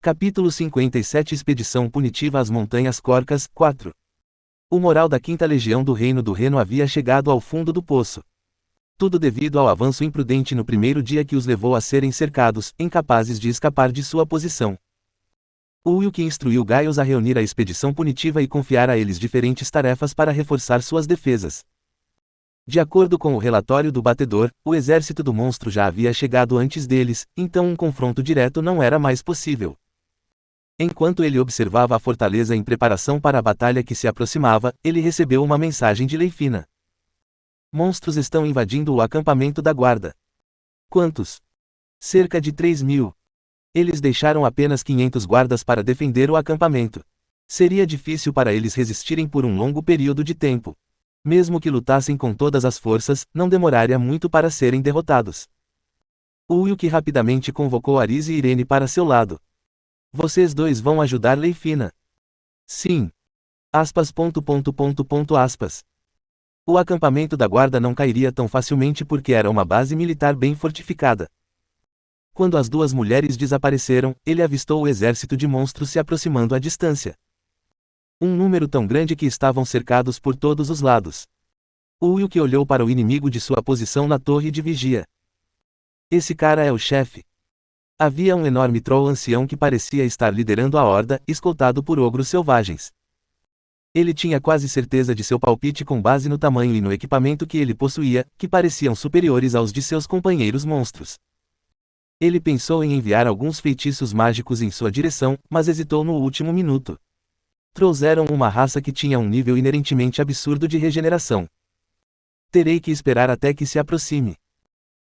Capítulo 57 Expedição punitiva às Montanhas Corcas, 4. O moral da 5ª Legião do Reino do Reno havia chegado ao fundo do poço. Tudo devido ao avanço imprudente no primeiro dia que os levou a serem cercados, incapazes de escapar de sua posição. Will instruiu Giles a reunir a expedição punitiva e confiar a eles diferentes tarefas para reforçar suas defesas. De acordo com o relatório do batedor, o exército do monstro já havia chegado antes deles, então um confronto direto não era mais possível. Enquanto ele observava a fortaleza em preparação para a batalha que se aproximava, ele recebeu uma mensagem de Leifina. Monstros estão invadindo o acampamento da guarda. Quantos? Cerca de 3.000. Eles deixaram apenas 500 guardas para defender o acampamento. Seria difícil para eles resistirem por um longo período de tempo. Mesmo que lutassem com todas as forças, não demoraria muito para serem derrotados. Will rapidamente convocou Aris e Irene para seu lado. Vocês dois vão ajudar Leifina? Sim. Aspas. O acampamento da guarda não cairia tão facilmente porque era uma base militar bem fortificada. Quando as duas mulheres desapareceram, ele avistou o exército de monstros se aproximando à distância. Um número tão grande que estavam cercados por todos os lados. Will olhou para o inimigo de sua posição na torre de vigia. Esse cara é o chefe. Havia um enorme troll ancião que parecia estar liderando a horda, escoltado por ogros selvagens. Ele tinha quase certeza de seu palpite com base no tamanho e no equipamento que ele possuía, que pareciam superiores aos de seus companheiros monstros. Ele pensou em enviar alguns feitiços mágicos em sua direção, mas hesitou no último minuto. Trolls eram uma raça que tinha um nível inerentemente absurdo de regeneração. Terei que esperar até que se aproxime.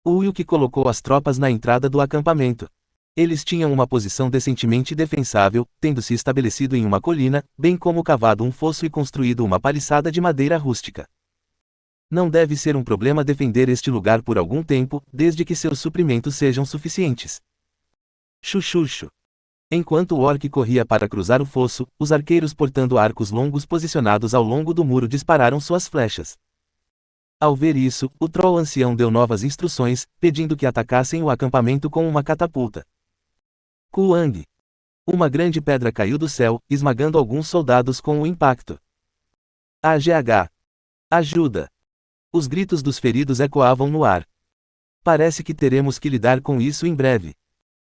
Will colocou as tropas na entrada do acampamento. Eles tinham uma posição decentemente defensável, tendo se estabelecido em uma colina, bem como cavado um fosso e construído uma paliçada de madeira rústica. Não deve ser um problema defender este lugar por algum tempo, desde que seus suprimentos sejam suficientes. Chuchucho. Enquanto o orc corria para cruzar o fosso, os arqueiros portando arcos longos posicionados ao longo do muro dispararam suas flechas. Ao ver isso, o troll ancião deu novas instruções, pedindo que atacassem o acampamento com uma catapulta. Kuang. Uma grande pedra caiu do céu, esmagando alguns soldados com o impacto. AGH. Ajuda! Os gritos dos feridos ecoavam no ar. Parece que teremos que lidar com isso em breve.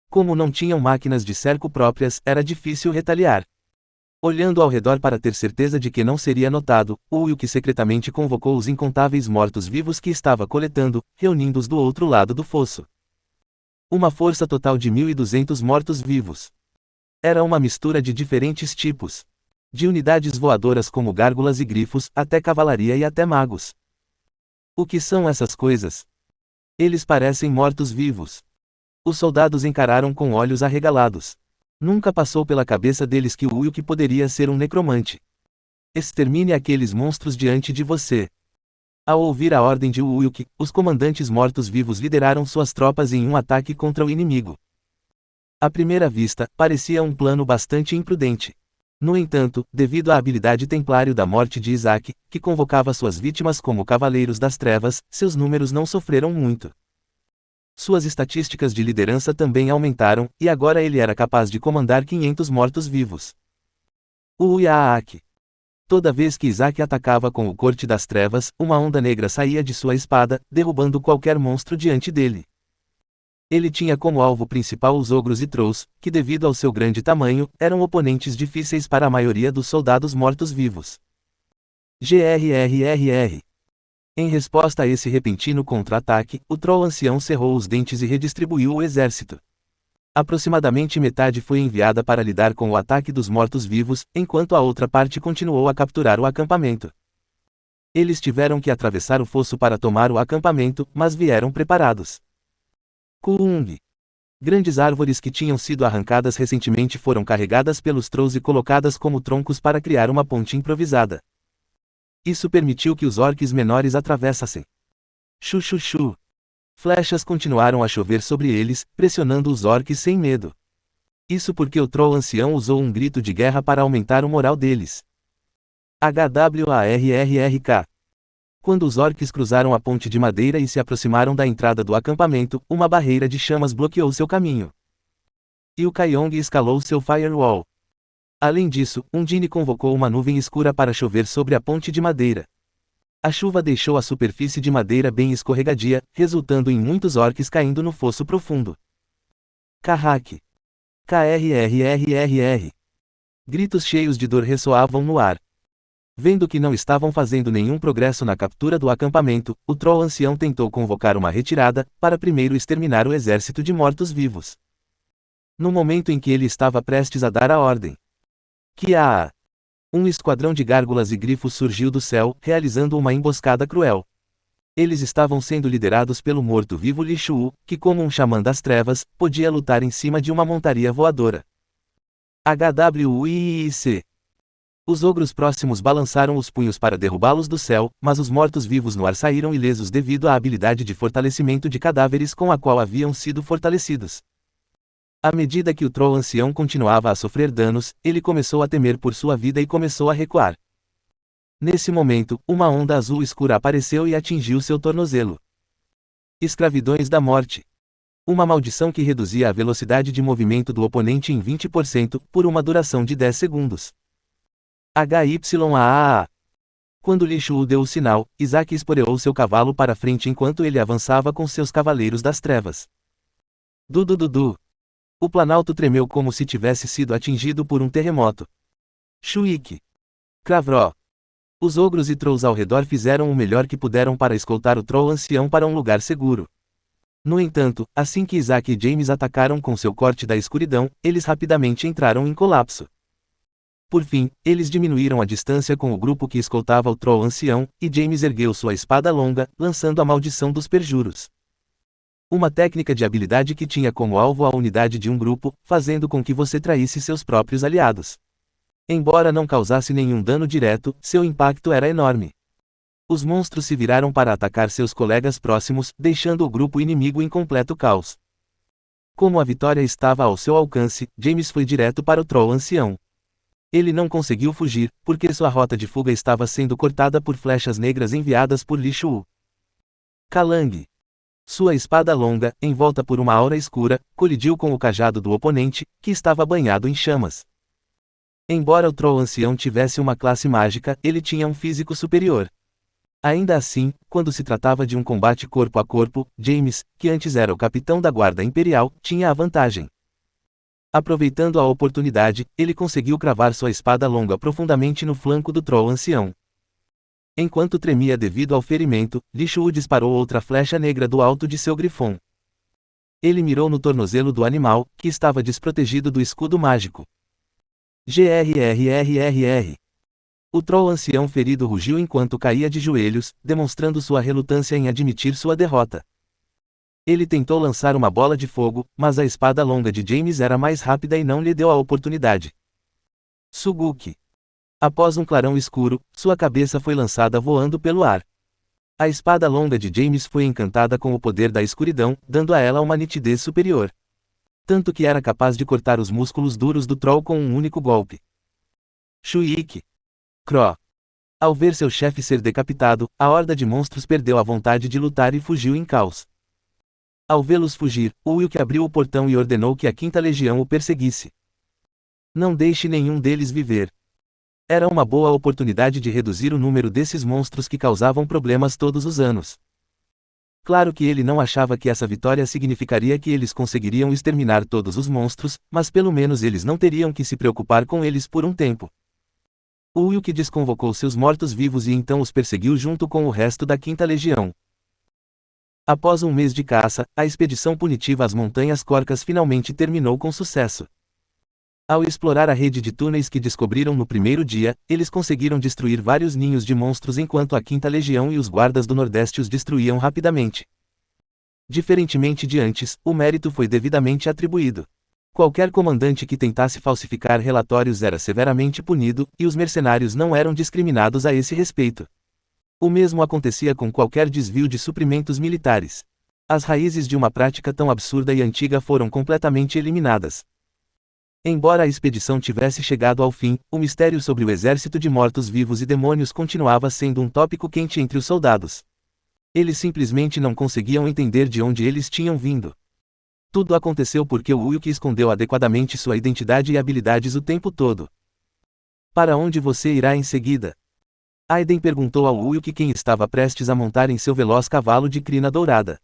Como não tinham máquinas de cerco próprias, era difícil retaliar. Olhando ao redor para ter certeza de que não seria notado, Will secretamente convocou os incontáveis mortos-vivos que estava coletando, reunindo-os do outro lado do fosso. Uma força total de 1.200 mortos-vivos. Era uma mistura de diferentes tipos. De unidades voadoras como gárgulas e grifos, até cavalaria e até magos. O que são essas coisas? Eles parecem mortos-vivos. Os soldados encararam com olhos arregalados. Nunca passou pela cabeça deles que Will poderia ser um necromante. Extermine aqueles monstros diante de você. Ao ouvir a ordem de Will, os comandantes mortos-vivos lideraram suas tropas em um ataque contra o inimigo. À primeira vista, parecia um plano bastante imprudente. No entanto, devido à habilidade templário da morte de Isaac, que convocava suas vítimas como cavaleiros das trevas, seus números não sofreram muito. Suas estatísticas de liderança também aumentaram, e agora ele era capaz de comandar 500 mortos-vivos. Uiaak. Toda vez que Isaac atacava com o Corte das Trevas, uma onda negra saía de sua espada, derrubando qualquer monstro diante dele. Ele tinha como alvo principal os ogros e trolls, que devido ao seu grande tamanho, eram oponentes difíceis para a maioria dos soldados mortos-vivos. GRRRR. Em resposta a esse repentino contra-ataque, o troll ancião cerrou os dentes e redistribuiu o exército. Aproximadamente metade foi enviada para lidar com o ataque dos mortos-vivos, enquanto a outra parte continuou a capturar o acampamento. Eles tiveram que atravessar o fosso para tomar o acampamento, mas vieram preparados. Kuung. Grandes árvores que tinham sido arrancadas recentemente foram carregadas pelos trolls e colocadas como troncos para criar uma ponte improvisada. Isso permitiu que os orques menores atravessassem. Chuchuchu. Flechas continuaram a chover sobre eles, pressionando os orques sem medo. Isso porque o troll ancião usou um grito de guerra para aumentar o moral deles. HWARRRK. Quando os orques cruzaram a ponte de madeira e se aproximaram da entrada do acampamento, uma barreira de chamas bloqueou seu caminho. E o Kaiyong escalou seu firewall. Além disso, Undine convocou uma nuvem escura para chover sobre a ponte de madeira. A chuva deixou a superfície de madeira bem escorregadia, resultando em muitos orques caindo no fosso profundo. Kahak. KRRRRR. Gritos cheios de dor ressoavam no ar. Vendo que não estavam fazendo nenhum progresso na captura do acampamento, o Troll ancião tentou convocar uma retirada, para primeiro exterminar o exército de mortos-vivos. No momento em que ele estava prestes a dar a ordem. Kiaa! Um esquadrão de gárgulas e grifos surgiu do céu, realizando uma emboscada cruel. Eles estavam sendo liderados pelo morto-vivo Li Shu, que como um xamã das trevas, podia lutar em cima de uma montaria voadora. HWIIC. Os ogros próximos balançaram os punhos para derrubá-los do céu, mas os mortos-vivos no ar saíram ilesos devido à habilidade de fortalecimento de cadáveres com a qual haviam sido fortalecidos. À medida que o Troll ancião continuava a sofrer danos, ele começou a temer por sua vida e começou a recuar. Nesse momento, uma onda azul escura apareceu e atingiu seu tornozelo. Escravidões da morte. Uma maldição que reduzia a velocidade de movimento do oponente em 20%, por uma duração de 10 segundos. HYAAA. Quando Li Shu deu o sinal, Isaac esporeou seu cavalo para frente enquanto ele avançava com seus cavaleiros das trevas. Dudududu. O planalto tremeu como se tivesse sido atingido por um terremoto. Shuik. Kravró. Os ogros e trolls ao redor fizeram o melhor que puderam para escoltar o Troll ancião para um lugar seguro. No entanto, assim que Isaac e James atacaram com seu corte da escuridão, eles rapidamente entraram em colapso. Por fim, eles diminuíram a distância com o grupo que escoltava o Troll ancião, e James ergueu sua espada longa, lançando a maldição dos perjuros. Uma técnica de habilidade que tinha como alvo a unidade de um grupo, fazendo com que você traísse seus próprios aliados. Embora não causasse nenhum dano direto, seu impacto era enorme. Os monstros se viraram para atacar seus colegas próximos, deixando o grupo inimigo em completo caos. Como a vitória estava ao seu alcance, James foi direto para o Troll ancião. Ele não conseguiu fugir, porque sua rota de fuga estava sendo cortada por flechas negras enviadas por Li Shu. Kalang. Sua espada longa, envolta por uma aura escura, colidiu com o cajado do oponente, que estava banhado em chamas. Embora o Troll ancião tivesse uma classe mágica, ele tinha um físico superior. Ainda assim, quando se tratava de um combate corpo a corpo, James, que antes era o capitão da Guarda Imperial, tinha a vantagem. Aproveitando a oportunidade, ele conseguiu cravar sua espada longa profundamente no flanco do Troll ancião. Enquanto tremia devido ao ferimento, Li Shu disparou outra flecha negra do alto de seu grifão. Ele mirou no tornozelo do animal, que estava desprotegido do escudo mágico. GRRRRR. O Troll ancião ferido rugiu enquanto caía de joelhos, demonstrando sua relutância em admitir sua derrota. Ele tentou lançar uma bola de fogo, mas a espada longa de James era mais rápida e não lhe deu a oportunidade. Suguki. Após um clarão escuro, sua cabeça foi lançada voando pelo ar. A espada longa de James foi encantada com o poder da escuridão, dando a ela uma nitidez superior. Tanto que era capaz de cortar os músculos duros do Troll com um único golpe. Shuik. Cro. Ao ver seu chefe ser decapitado, a horda de monstros perdeu a vontade de lutar e fugiu em caos. Ao vê-los fugir, Wilk abriu o portão e ordenou que a Quinta Legião o perseguisse. Não deixe nenhum deles viver. Era uma boa oportunidade de reduzir o número desses monstros que causavam problemas todos os anos. Claro que ele não achava que essa vitória significaria que eles conseguiriam exterminar todos os monstros, mas pelo menos eles não teriam que se preocupar com eles por um tempo. Wilk desconvocou seus mortos-vivos e então os perseguiu junto com o resto da Quinta Legião. Após um mês de caça, a expedição punitiva às Montanhas Corcas finalmente terminou com sucesso. Ao explorar a rede de túneis que descobriram no primeiro dia, eles conseguiram destruir vários ninhos de monstros enquanto a Quinta Legião e os guardas do Nordeste os destruíam rapidamente. Diferentemente de antes, o mérito foi devidamente atribuído. Qualquer comandante que tentasse falsificar relatórios era severamente punido, e os mercenários não eram discriminados a esse respeito. O mesmo acontecia com qualquer desvio de suprimentos militares. As raízes de uma prática tão absurda e antiga foram completamente eliminadas. Embora a expedição tivesse chegado ao fim, o mistério sobre o exército de mortos-vivos e demônios continuava sendo um tópico quente entre os soldados. Eles simplesmente não conseguiam entender de onde eles tinham vindo. Tudo aconteceu porque o Wilk escondeu adequadamente sua identidade e habilidades o tempo todo. Para onde você irá em seguida? Aiden perguntou ao Wilk quem estava prestes a montar em seu veloz cavalo de crina dourada.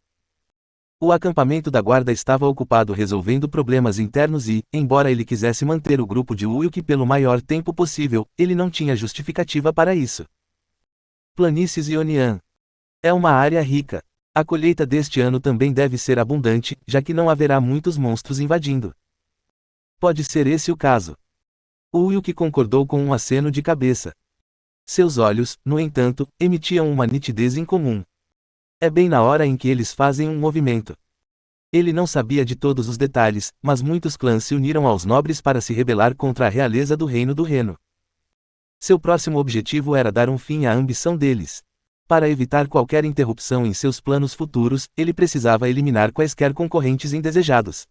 O acampamento da guarda estava ocupado resolvendo problemas internos e, embora ele quisesse manter o grupo de Wilk pelo maior tempo possível, ele não tinha justificativa para isso. Planícies Ionian. É uma área rica. A colheita deste ano também deve ser abundante, já que não haverá muitos monstros invadindo. Pode ser esse o caso. O Wilk concordou com um aceno de cabeça. Seus olhos, no entanto, emitiam uma nitidez incomum. É bem na hora em que eles fazem um movimento. Ele não sabia de todos os detalhes, mas muitos clãs se uniram aos nobres para se rebelar contra a realeza do Reino do Reno. Seu próximo objetivo era dar um fim à ambição deles. Para evitar qualquer interrupção em seus planos futuros, ele precisava eliminar quaisquer concorrentes indesejados.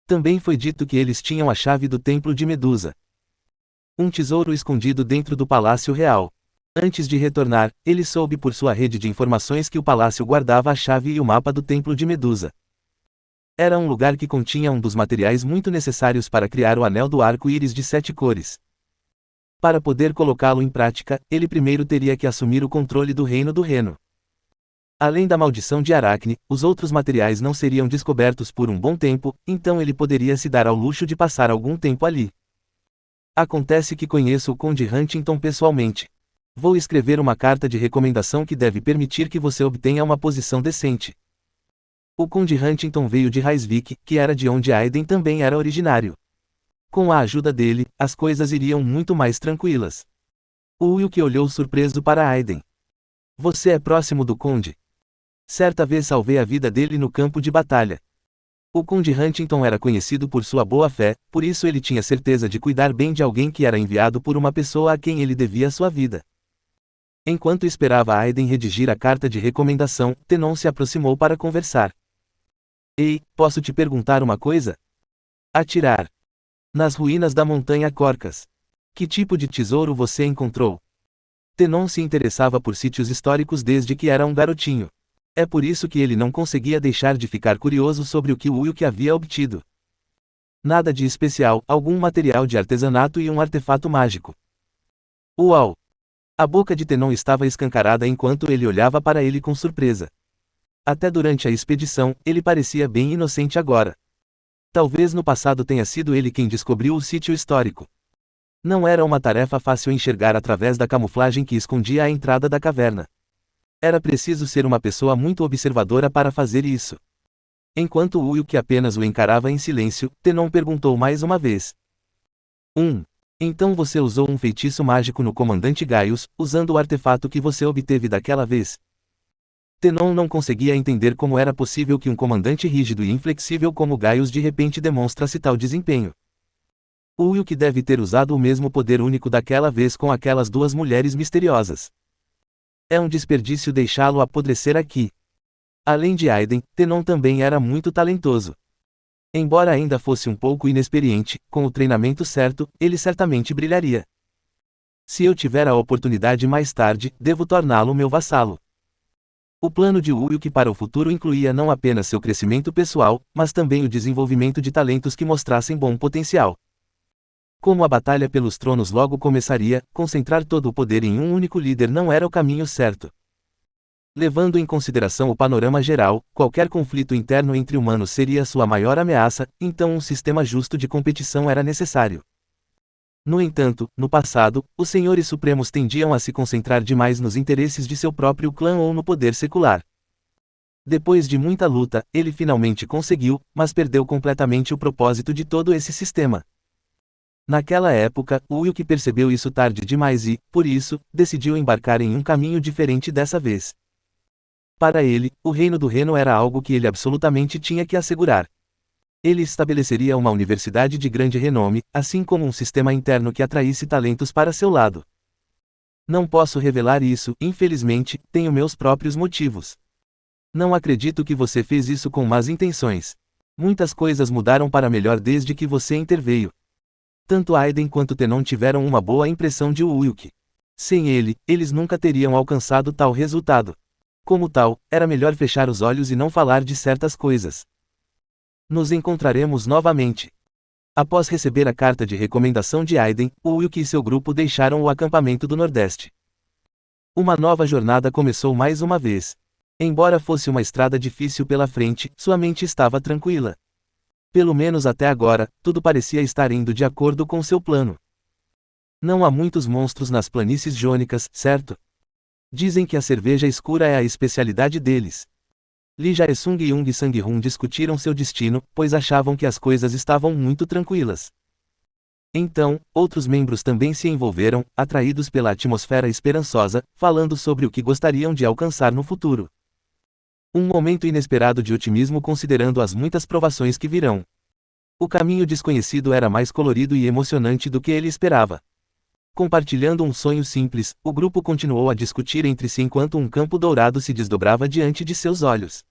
Também foi dito que eles tinham a chave do Templo de Medusa. Um tesouro escondido dentro do Palácio Real. Antes de retornar, ele soube por sua rede de informações que o palácio guardava a chave e o mapa do Templo de Medusa. Era um lugar que continha um dos materiais muito necessários para criar o Anel do Arco-Íris de 7 cores. Para poder colocá-lo em prática, ele primeiro teria que assumir o controle do Reino do Reno. Além da maldição de Aracne, os outros materiais não seriam descobertos por um bom tempo, então ele poderia se dar ao luxo de passar algum tempo ali. Acontece que conheço o Conde Huntington pessoalmente. Vou escrever uma carta de recomendação que deve permitir que você obtenha uma posição decente. O Conde Huntington veio de Raisvik, que era de onde Aiden também era originário. Com a ajuda dele, as coisas iriam muito mais tranquilas. O Wilk olhou surpreso para Aiden. Você é próximo do Conde? Certa vez salvei a vida dele no campo de batalha. O Conde Huntington era conhecido por sua boa fé, por isso ele tinha certeza de cuidar bem de alguém que era enviado por uma pessoa a quem ele devia sua vida. Enquanto esperava Aiden redigir a carta de recomendação, Tenon se aproximou para conversar. Ei, posso te perguntar uma coisa? Atirar. Nas ruínas da Montanha Corcas. Que tipo de tesouro você encontrou? Tenon se interessava por sítios históricos desde que era um garotinho. É por isso que ele não conseguia deixar de ficar curioso sobre o que o Wilk havia obtido. Nada de especial, algum material de artesanato e um artefato mágico. Uau! A boca de Tenon estava escancarada enquanto ele olhava para ele com surpresa. Até durante a expedição, ele parecia bem inocente agora. Talvez no passado tenha sido ele quem descobriu o sítio histórico. Não era uma tarefa fácil enxergar através da camuflagem que escondia a entrada da caverna. Era preciso ser uma pessoa muito observadora para fazer isso. Enquanto Wilk apenas o encarava em silêncio, Tenon perguntou mais uma vez. Então você usou um feitiço mágico no comandante Gaius, usando o artefato que você obteve daquela vez? Tenon não conseguia entender como era possível que um comandante rígido e inflexível como Gaius de repente demonstrasse tal desempenho. O Wilk deve ter usado o mesmo poder único daquela vez com aquelas duas mulheres misteriosas. É um desperdício deixá-lo apodrecer aqui. Além de Aiden, Tenon também era muito talentoso. Embora ainda fosse um pouco inexperiente, com o treinamento certo, ele certamente brilharia. Se eu tiver a oportunidade mais tarde, devo torná-lo meu vassalo. O plano de Wilk para o futuro incluía não apenas seu crescimento pessoal, mas também o desenvolvimento de talentos que mostrassem bom potencial. Como a batalha pelos tronos logo começaria, concentrar todo o poder em um único líder não era o caminho certo. Levando em consideração o panorama geral, qualquer conflito interno entre humanos seria sua maior ameaça, então um sistema justo de competição era necessário. No entanto, no passado, os senhores supremos tendiam a se concentrar demais nos interesses de seu próprio clã ou no poder secular. Depois de muita luta, ele finalmente conseguiu, mas perdeu completamente o propósito de todo esse sistema. Naquela época, Wilk percebeu isso tarde demais e, por isso, decidiu embarcar em um caminho diferente dessa vez. Para ele, o Reino do Reno era algo que ele absolutamente tinha que assegurar. Ele estabeleceria uma universidade de grande renome, assim como um sistema interno que atraísse talentos para seu lado. Não posso revelar isso, infelizmente, tenho meus próprios motivos. Não acredito que você fez isso com más intenções. Muitas coisas mudaram para melhor desde que você interveio. Tanto Aiden quanto Tenon tiveram uma boa impressão de Wilk. Sem ele, eles nunca teriam alcançado tal resultado. Como tal, era melhor fechar os olhos e não falar de certas coisas. Nos encontraremos novamente. Após receber a carta de recomendação de Aiden, Wilk e seu grupo deixaram o acampamento do Nordeste. Uma nova jornada começou mais uma vez. Embora fosse uma estrada difícil pela frente, sua mente estava tranquila. Pelo menos até agora, tudo parecia estar indo de acordo com seu plano. Não há muitos monstros nas planícies jônicas, certo? Dizem que a cerveja escura é a especialidade deles. Lee Jae-sung e Young Sang-hun discutiram seu destino, pois achavam que as coisas estavam muito tranquilas. Então, outros membros também se envolveram, atraídos pela atmosfera esperançosa, falando sobre o que gostariam de alcançar no futuro. Um momento inesperado de otimismo considerando as muitas provações que virão. O caminho desconhecido era mais colorido e emocionante do que ele esperava. Compartilhando um sonho simples, o grupo continuou a discutir entre si enquanto um campo dourado se desdobrava diante de seus olhos.